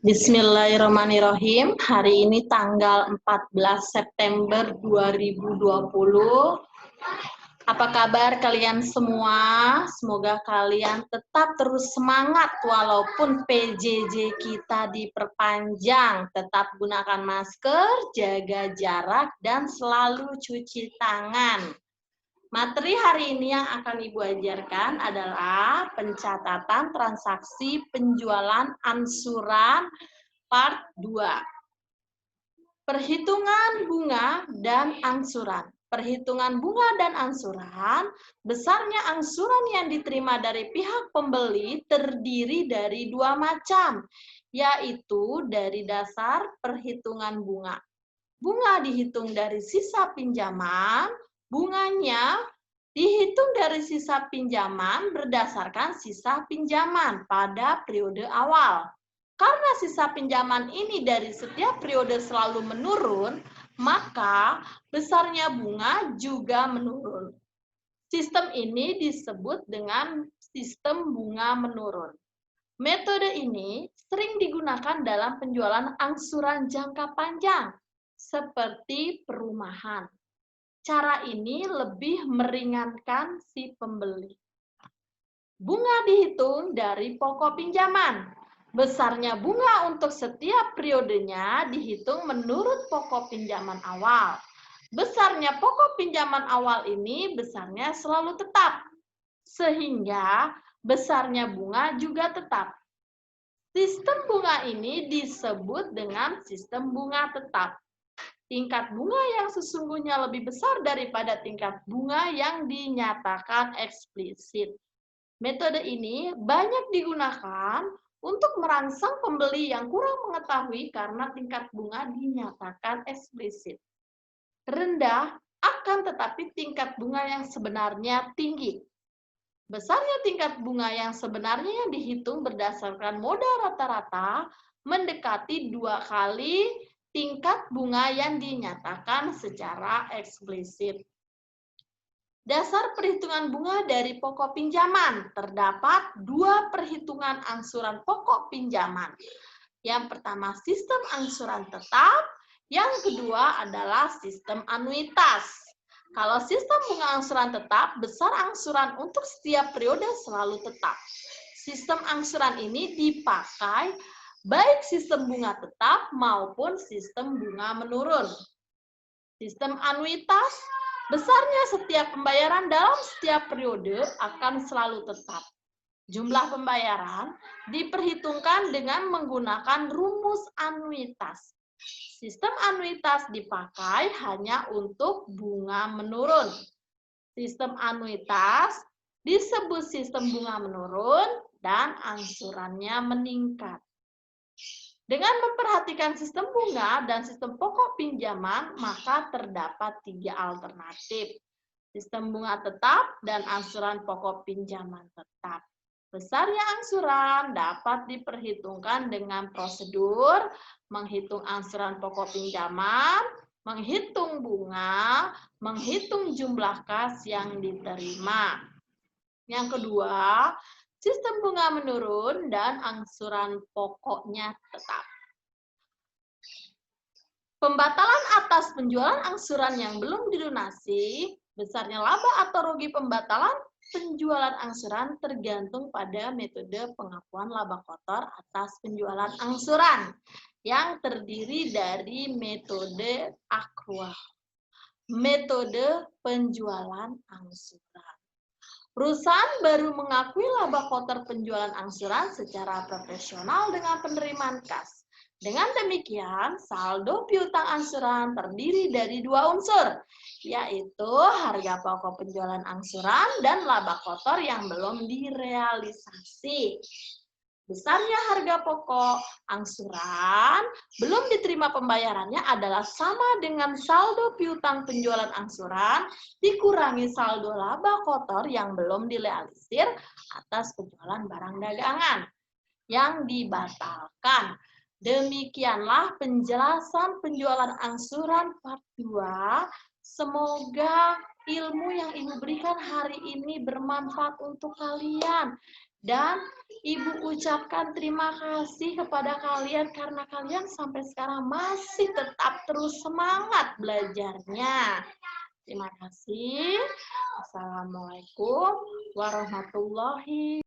Bismillahirrahmanirrahim. Hari ini tanggal 14 September 2020. Apa kabar kalian semua? Semoga kalian tetap terus semangat walaupun PJJ kita diperpanjang. Tetap gunakan masker, jaga jarak, dan selalu cuci tangan. Materi hari ini yang akan Ibu ajarkan adalah pencatatan transaksi penjualan angsuran part 2. Perhitungan bunga dan angsuran. Perhitungan bunga dan angsuran, besarnya angsuran yang diterima dari pihak pembeli terdiri dari dua macam, yaitu dari dasar perhitungan bunga. Bunga dihitung dari sisa pinjaman, bunganya dihitung dari sisa pinjaman berdasarkan sisa pinjaman pada periode awal. Karena sisa pinjaman ini dari setiap periode selalu menurun, maka besarnya bunga juga menurun. Sistem ini disebut dengan sistem bunga menurun. Metode ini sering digunakan dalam penjualan angsuran jangka panjang, seperti perumahan. Cara ini lebih meringankan si pembeli. Bunga dihitung dari pokok pinjaman. Besarnya bunga untuk setiap periodenya dihitung menurut pokok pinjaman awal. Besarnya pokok pinjaman awal ini besarnya selalu tetap, sehingga besarnya bunga juga tetap. Sistem bunga ini disebut dengan sistem bunga tetap. Tingkat bunga yang sesungguhnya lebih besar daripada tingkat bunga yang dinyatakan eksplisit. Metode ini banyak digunakan untuk merangsang pembeli yang kurang mengetahui karena tingkat bunga dinyatakan eksplisit rendah, akan tetapi tingkat bunga yang sebenarnya tinggi. Besarnya tingkat bunga yang sebenarnya yang dihitung berdasarkan modal rata-rata mendekati 2 kali tingkat bunga yang dinyatakan secara eksplisit. Dasar perhitungan bunga dari pokok pinjaman. Terdapat 2 perhitungan angsuran pokok pinjaman. Yang pertama sistem angsuran tetap, yang kedua adalah sistem anuitas. Kalau sistem bunga angsuran tetap, besar angsuran untuk setiap periode selalu tetap. Sistem angsuran ini dipakai baik sistem bunga tetap maupun sistem bunga menurun. Sistem anuitas, besarnya setiap pembayaran dalam setiap periode akan selalu tetap. Jumlah pembayaran diperhitungkan dengan menggunakan rumus anuitas. Sistem anuitas dipakai hanya untuk bunga menurun. Sistem anuitas disebut sistem bunga menurun dan angsurannya meningkat. Dengan memperhatikan sistem bunga dan sistem pokok pinjaman, maka terdapat 3 alternatif. Sistem bunga tetap dan angsuran pokok pinjaman tetap. Besarnya angsuran dapat diperhitungkan dengan prosedur menghitung angsuran pokok pinjaman, menghitung bunga, menghitung jumlah kas yang diterima. Yang kedua, sistem bunga menurun dan angsuran pokoknya tetap. Pembatalan atas penjualan angsuran yang belum dilunasi, besarnya laba atau rugi pembatalan penjualan angsuran tergantung pada metode pengakuan laba kotor atas penjualan angsuran yang terdiri dari metode akrual, metode penjualan angsuran. Perusahaan baru mengakui laba kotor penjualan angsuran secara profesional dengan penerimaan kas. Dengan demikian, saldo piutang angsuran terdiri dari 2 unsur, yaitu harga pokok penjualan angsuran dan laba kotor yang belum direalisasi. Besarnya harga pokok angsuran belum diterima pembayarannya adalah sama dengan saldo piutang penjualan angsuran dikurangi saldo laba kotor yang belum direalisir atas penjualan barang dagangan yang dibatalkan. Demikianlah penjelasan penjualan angsuran part 2. Semoga ilmu yang Ibu berikan hari ini bermanfaat untuk kalian. Dan Ibu ucapkan terima kasih kepada kalian karena kalian sampai sekarang masih tetap terus semangat belajarnya. Terima kasih. Assalamualaikum warahmatullahi